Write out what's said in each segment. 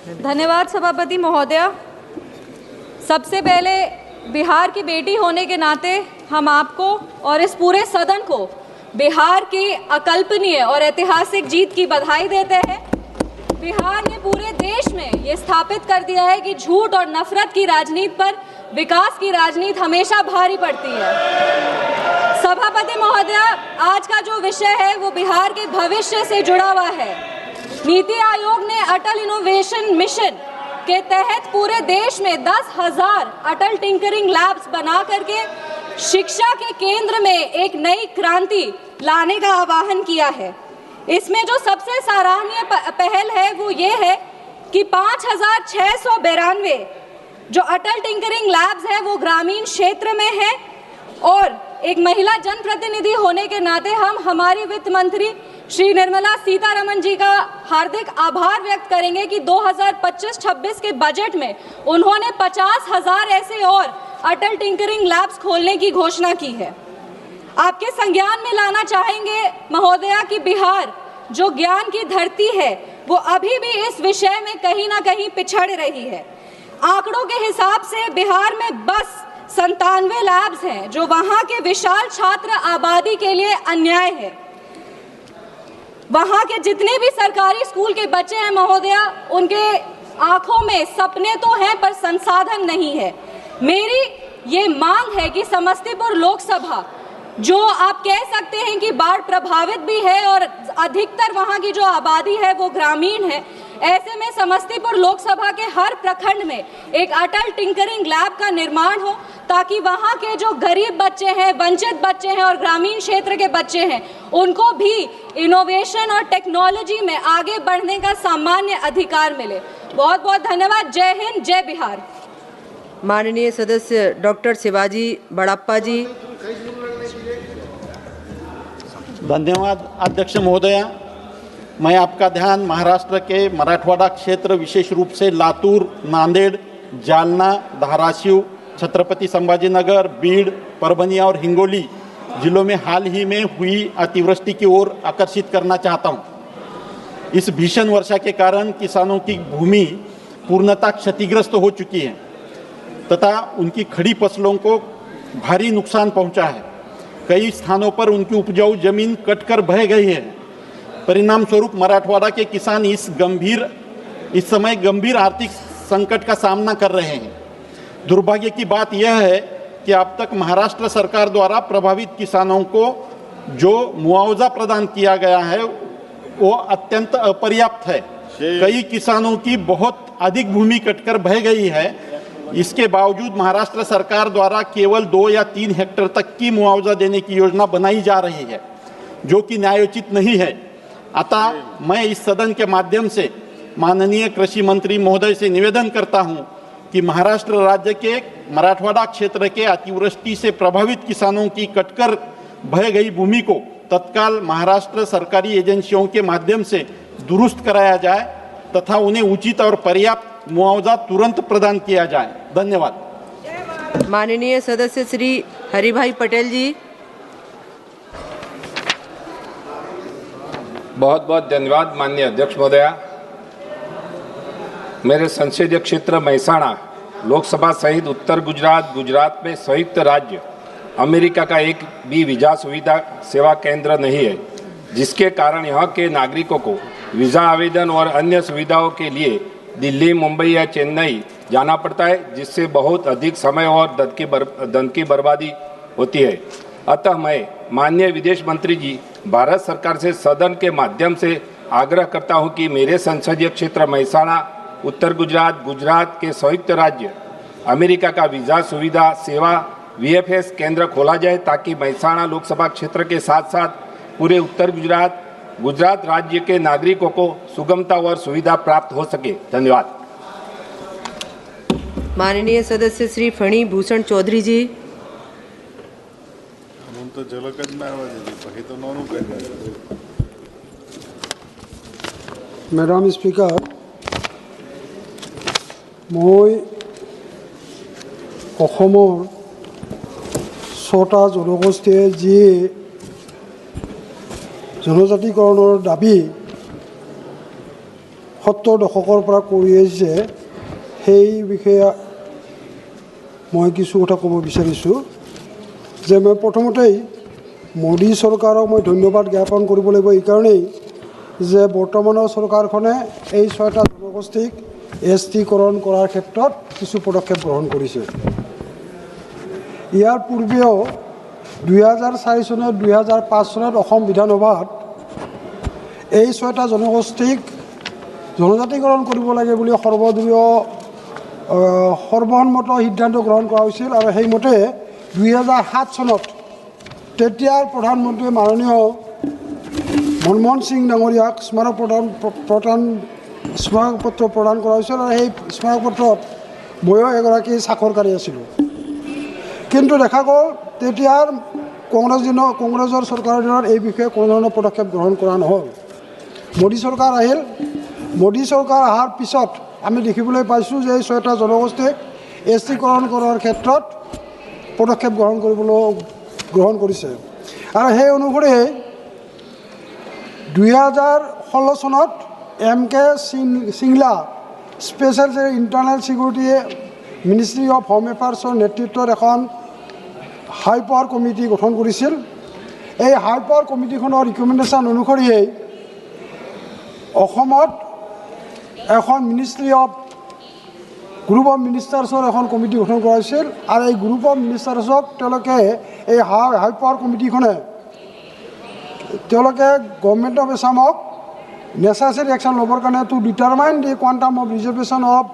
धन्यवाद सभापति महोदया। सबसे पहले बिहार की बेटी होने के नाते हम आपको और इस पूरे सदन को बिहार की अकल्पनीय और ऐतिहासिक जीत की बधाई देते हैं। बिहार ने पूरे देश में ये स्थापित कर दिया है कि झूठ और नफरत की राजनीति पर विकास की राजनीति हमेशा भारी पड़ती है। सभापति महोदया, आज का जो विषय है वो बिहार के भविष्य से जुड़ा हुआ है। नीति आयोग ने अटल इनोवेशन मिशन के तहत पूरे देश में 10,000 अटल टिंकरिंग लैब्स बना करके शिक्षा के केंद्र में एक नई क्रांति लाने का आह्वान किया है। इसमें जो सबसे सराहनीय पहल है वो ये है कि 5,692 जो अटल टिंकरिंग लैब्स है वो ग्रामीण क्षेत्र में है। और एक महिला जनप्रतिनिधि होने के नाते हम हमारी वित्त मंत्री श्री निर्मला सीतारमण जी का हार्दिक आभार व्यक्त करेंगे कि 2025-26 के बजट में उन्होंने 50,000 ऐसे और अटल टिंकरिंग लैब्स खोलने की घोषणा की है। आपके संज्ञान में लाना चाहेंगे महोदया कि बिहार जो ज्ञान की धरती है वो अभी भी इस विषय में कहीं ना कहीं पिछड़ रही है। आंकड़ों के हिसाब से बिहार में बस 97 लैब्स हैं, जो वहां के विशाल छात्र आबादी के लिए अन्याय है। वहां के जितने भी सरकारी स्कूल के बच्चे हैं महोदया, उनके आंखों में सपने तो हैं पर संसाधन नहीं है। मेरी ये मांग है कि समस्तीपुर लोकसभा, जो आप कह सकते हैं कि बाढ़ प्रभावित भी है और अधिकतर वहां की जो आबादी है वो ग्रामीण है, ऐसे में समस्तीपुर लोकसभा के हर प्रखंड में एक अटल टिंकरिंग लैब का निर्माण हो, ताकि वहां के जो गरीब बच्चे हैं, वंचित बच्चे हैं और ग्रामीण क्षेत्र के बच्चे हैं, उनको भी इनोवेशन और टेक्नोलॉजी में आगे बढ़ने का सामान्य अधिकार मिले। बहुत बहुत धन्यवाद। जय हिंद, जय बिहार। माननीय सदस्य डॉक्टर शिवाजी बड़ाप्पा जी। धन्यवाद अध्यक्ष महोदया। मैं आपका ध्यान महाराष्ट्र के मराठवाड़ा क्षेत्र, विशेष रूप से लातूर, नांदेड़, जालना, धाराशिव, छत्रपति संभाजीनगर, बीड़, परभनी और हिंगोली जिलों में हाल ही में हुई अतिवृष्टि की ओर आकर्षित करना चाहता हूं। इस भीषण वर्षा के कारण किसानों की भूमि पूर्णतः क्षतिग्रस्त हो चुकी है तथा उनकी खड़ी फसलों को भारी नुकसान पहुंचा है। कई स्थानों पर उनकी उपजाऊ जमीन कटकर बह गई है। परिणाम स्वरूप मराठवाड़ा के किसान इस समय गंभीर आर्थिक संकट का सामना कर रहे हैं। दुर्भाग्य की बात यह है कि अब तक महाराष्ट्र सरकार द्वारा प्रभावित किसानों को जो मुआवजा प्रदान किया गया है वो अत्यंत अपर्याप्त है। कई किसानों की बहुत अधिक भूमि कटकर बह गई है। इसके बावजूद महाराष्ट्र सरकार द्वारा केवल 2 या 3 हेक्टेयर तक की मुआवजा देने की योजना बनाई जा रही है, जो कि न्यायोचित नहीं है। अतः मैं इस सदन के माध्यम से माननीय कृषि मंत्री महोदय से निवेदन करता हूं कि महाराष्ट्र राज्य के मराठवाड़ा क्षेत्र के अतिवृष्टि से प्रभावित किसानों की कटकर बह गई भूमि को तत्काल महाराष्ट्र सरकारी एजेंसियों के माध्यम से दुरुस्त कराया जाए तथा उन्हें उचित और पर्याप्त मुआवजा तुरंत प्रदान किया जाए। धन्यवाद। माननीय सदस्य श्री हरिभाई पटेल जी। बहुत बहुत धन्यवाद माननीय अध्यक्ष महोदया। मेरे संसदीय क्षेत्र महसाणा लोकसभा सहित उत्तर गुजरात में संयुक्त राज्य अमेरिका का एक भी वीज़ा सुविधा सेवा केंद्र नहीं है, जिसके कारण यहाँ के नागरिकों को वीज़ा आवेदन और अन्य सुविधाओं के लिए दिल्ली, मुंबई या चेन्नई जाना पड़ता है, जिससे बहुत अधिक समय और धन की बर्बादी होती है। अतः मैं माननीय विदेश मंत्री जी भारत सरकार से सदन के माध्यम से आग्रह करता हूं कि मेरे संसदीय क्षेत्र महसाणा उत्तर गुजरात के संयुक्त राज्य अमेरिका का वीज़ा सुविधा सेवा VFS केंद्र खोला जाए, ताकि महसाणा लोकसभा क्षेत्र के साथ साथ पूरे उत्तर गुजरात राज्य के नागरिकों को सुगमता और सुविधा प्राप्त हो सके। धन्यवाद। माननीय सदस्य श्री फणी भूषण चौधरी जी। मैडम स्पीकर, मैं छटा जनगोष्ठीय जी जनजातिकৰণৰ दाबी 70 দশকৰ পৰা কৰি আহিছে সেই বিষয়ে মই কিছু কথা ক'ব বিচাৰিছোঁ যে মই প্ৰথমতেই মোদী চৰকাৰক মই ধন্যবাদ জ্ঞাপন কৰিব লাগিব এই কাৰণেই যে বৰ্তমানৰ চৰকাৰখনে এই 6টা জনগোষ্ঠীক এছটিকৰণ কৰাৰ ক্ষেত্ৰত কিছু পদক্ষেপ গ্ৰহণ কৰিছে। ইয়াৰ পূৰ্বেও 2004 চনত 2005 চনত অসম বিধানসভাত এই 6টা জনগোষ্ঠীক জনজাতিকৰণ কৰিব লাগে বুলি সৰ্বসন্মত সিদ্ধান্ত গ্ৰহণ কৰা হৈছিল আৰু সেইমতে 2007 চনত তেতিয়াৰ প্ৰধানমন্ত্ৰী মাননীয় মনমোহন সিং ডাঙৰীয়াক স্মাৰকপত্ৰ প্ৰদান কৰা হৈছিল আৰু সেই স্মাৰকপত্ৰত ময়ো এগৰাকী স্বাক্ষৰকাৰী আছিলোঁ। কিন্তু দেখা গ'ল তেতিয়াৰ কংগ্ৰেছৰ চৰকাৰৰ দিনত এই বিষয়ে কোনো ধৰণৰ পদক্ষেপ গ্ৰহণ কৰা নহ'ল। মোদী চৰকাৰ আহিল। মোদী চৰকাৰ অহাৰ পিছত আমি দেখিবলৈ পাইছোঁ যে এই 6টা জনগোষ্ঠীক এছটিকৰণ কৰাৰ ক্ষেত্ৰত পদক্ষেপ গ্ৰহণ কৰিছে আৰু সেই অনুসৰি 2016 চনত MK Singla special internal security ministry of home এফেয়াৰ্ছৰ নেতৃত্বত এখন হাই পাৱাৰ কমিটি গঠন কৰিছিল। এই হাই পাৱাৰ কমিটিখনৰ ৰিকমেণ্ডেশ্যন অনুসৰিয়েই অসমত এখন গ্ৰুপ অফ মিনিষ্টাৰ্ছৰ এখন কমিটি গঠন কৰা হৈছিল আৰু এই গ্ৰুপ অফ মিনিষ্টাৰ্ছক তেওঁলোকে এই হাই পাৱাৰ কমিটিখনে গভৰ্ণমেণ্ট অফ আছামক নেচেচাৰী একশ্যন ল'বৰ কাৰণে to determine the quantum of reservation of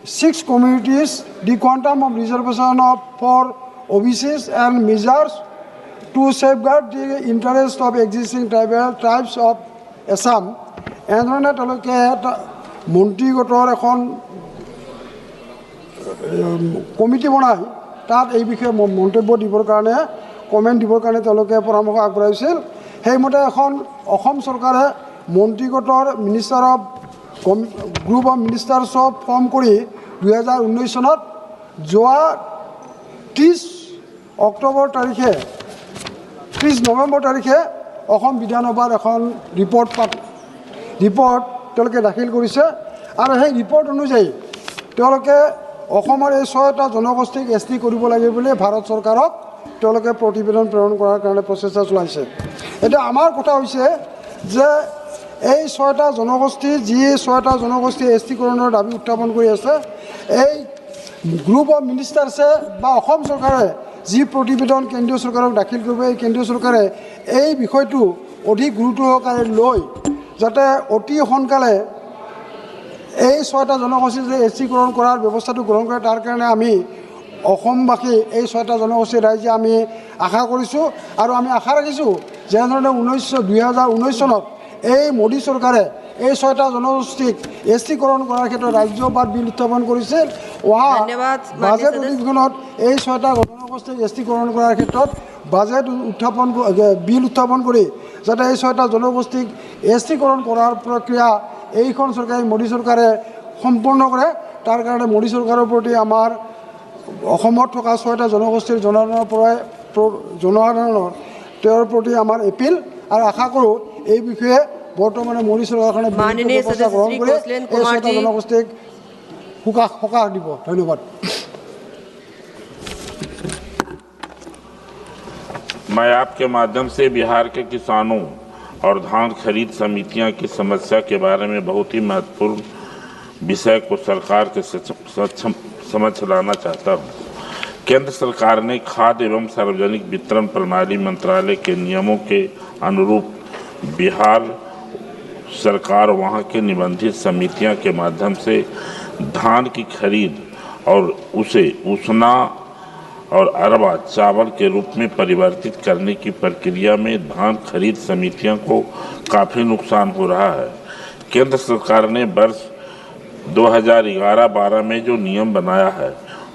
6 communities, the quantum of reservation for OBCs and measures to safeguard the interest of existing tribes of Assam. এনেধৰণে তেওঁলোকে মন্ত্ৰীগোটৰ এখন committee বনাই তাত এই বিষয়ে মন্তব্য দিবৰ কাৰণে কমেণ্ট দিবৰ কাৰণে তেওঁলোকে পৰামৰ্শ আগবঢ়াইছিল। সেইমতে এখন অসম চৰকাৰে মন্ত্ৰীগোটৰ গ্ৰুপ অফ মিনিষ্টাৰ্ছক ফৰ্ম কৰি 2019 চনত যোৱা 30 নৱেম্বৰ তাৰিখে অসম বিধানসভাত এখন ৰিপৰ্ট তেওঁলোকে দাখিল কৰিছে আৰু সেই ৰিপৰ্ট অনুযায়ী তেওঁলোকে অসমৰ এই 6টা জনগোষ্ঠীক এছটি কৰিব লাগে বুলি ভাৰত চৰকাৰক তেওঁলোকে প্ৰতিবেদন প্ৰেৰণ কৰাৰ কাৰণে প্ৰচেষ্টা চলাইছে। এতিয়া আমাৰ কথা হৈছে যে এই 6টা জনগোষ্ঠী এছটিকৰণৰ দাবী উত্থাপন কৰি আছে, এই গ্ৰুপ অফ মিনিষ্টাৰ্ছে বা অসম চৰকাৰে যি প্ৰতিবেদন কেন্দ্ৰীয় চৰকাৰক দাখিল কৰিব, এই কেন্দ্ৰীয় চৰকাৰে এই বিষয়টো অধিক গুৰুত্ব সহকাৰে লৈ যাতে অতি সোনকালে এই 6টা জনগোষ্ঠী যে এছটিকৰণ কৰাৰ ব্যৱস্থাটো গ্ৰহণ কৰে তাৰ কাৰণে আমি অসমবাসী এই 6টা জনগোষ্ঠীৰ ৰাইজে আমি আশা কৰিছোঁ আৰু আমি আশা ৰাখিছোঁ যেনেধৰণে 2019 চনত এই মোদী চৰকাৰে এই 6টা জনগোষ্ঠীক এছটিকৰণ কৰাৰ ক্ষেত্ৰত ৰাজ্যপাত বিল উত্থাপন কৰিছিল। অহা বাজেট অধিৱেশনত এই 6টা জনগোষ্ঠীক এছটিকৰণ কৰাৰ ক্ষেত্ৰত বিল উত্থাপন কৰি যাতে এই 6টা জনগোষ্ঠীক এছটিকৰণ কৰাৰ প্ৰক্ৰিয়া এইখন চৰকাৰে মোদী চৰকাৰে সম্পূৰ্ণ কৰে, তাৰ কাৰণে মোদী চৰকাৰৰ প্ৰতি আমাৰ অসমত থকা 6টা জনগোষ্ঠীৰ জনসাধাৰণৰ তেওঁৰ প্ৰতি আমাৰ এপিল আৰু আশা কৰোঁ এই বিষয়ে বৰ্তমানে মোদী চৰকাৰখনে ব্যৱস্থা গ্ৰহণ কৰি এই 6টা জনগোষ্ঠীক সকাহ দিব। ধন্যবাদ। मैं आपके माध्यम से बिहार के किसानों और धान खरीद समितियां की समस्या के बारे में बहुत ही महत्वपूर्ण विषय को सरकार के समझ लाना चाहता हूं। केंद्र सरकार ने खाद्य एवं सार्वजनिक वितरण प्रणाली मंत्रालय के नियमों के अनुरूप बिहार सरकार वहां के निबंधित समितियां के माध्यम से धान की खरीद और उसे उसना और अरबा चावल के रूप में परिवर्तित करने की प्रक्रिया में धान खरीद समितियों को काफ़ी नुकसान हो रहा है। केंद्र सरकार ने वर्ष 2011-12 में जो नियम बनाया है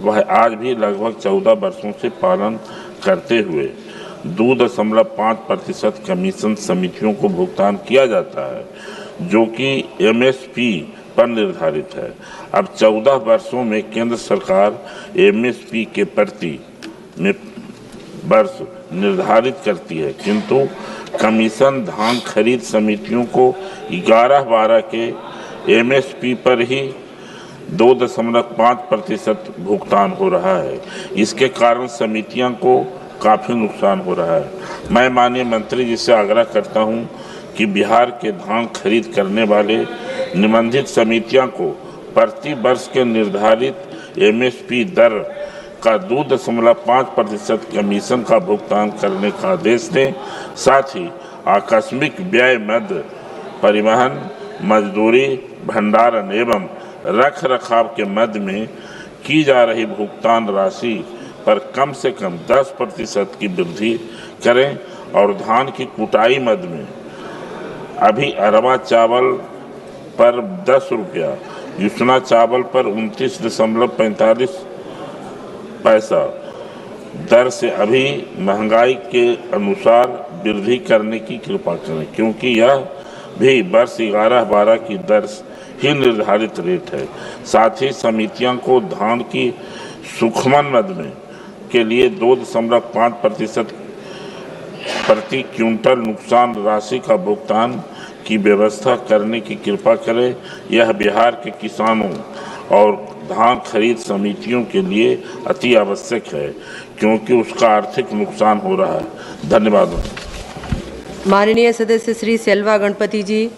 वह आज भी लगभग 14 वर्षों से पालन करते हुए 2.5% कमीशन समितियों को भुगतान किया जाता है, जो कि MSP पर निर्धारित है। अब 14 वर्षों में केंद्र सरकार MSP के प्रति में वर्ष निर्धारित करती है, किंतु कमीशन धान खरीद समितियों को 11-12 के एमएसपी पर ही 2.5% भुगतान हो रहा है। इसके कारण समितियों को काफ़ी नुकसान हो रहा है। मैं माननीय मंत्री जी से आग्रह करता हूं कि बिहार के धान खरीद करने वाले निबंधित समितियों को प्रति वर्ष के निर्धारित एमएसपी दर का 2.5% कमीशन का भुगतान करने का आदेश दें। साथ ही आकस्मिक व्यय मद परिवहन, मजदूरी, भंडारण एवं रख रखाव के मद में की जा रही भुगतान राशि पर कम से कम 10% की वृद्धि करें और धान की कुटाई मद में अभी अरवा चावल पर 10 रुपया, युसना चावल पर 29.45 पैसा दर से अभी महंगाई के अनुसार वृद्धि करने की कृपा करें, क्योंकि यह भी वर्ष 11-12 की दर ही निर्धारित रेट है। साथ ही समितियों को धान की सूक्ष्म मद में के लिए 2.5% प्रति क्विंटल नुकसान राशि का भुगतान की व्यवस्था करने की कृपा करें। यह बिहार के किसानों और धान खरीद समितियों के लिए अति आवश्यक है, क्योंकि उसका आर्थिक नुकसान हो रहा है। धन्यवाद। माननीय सदस्य श्री सेल्वा गणपति जी।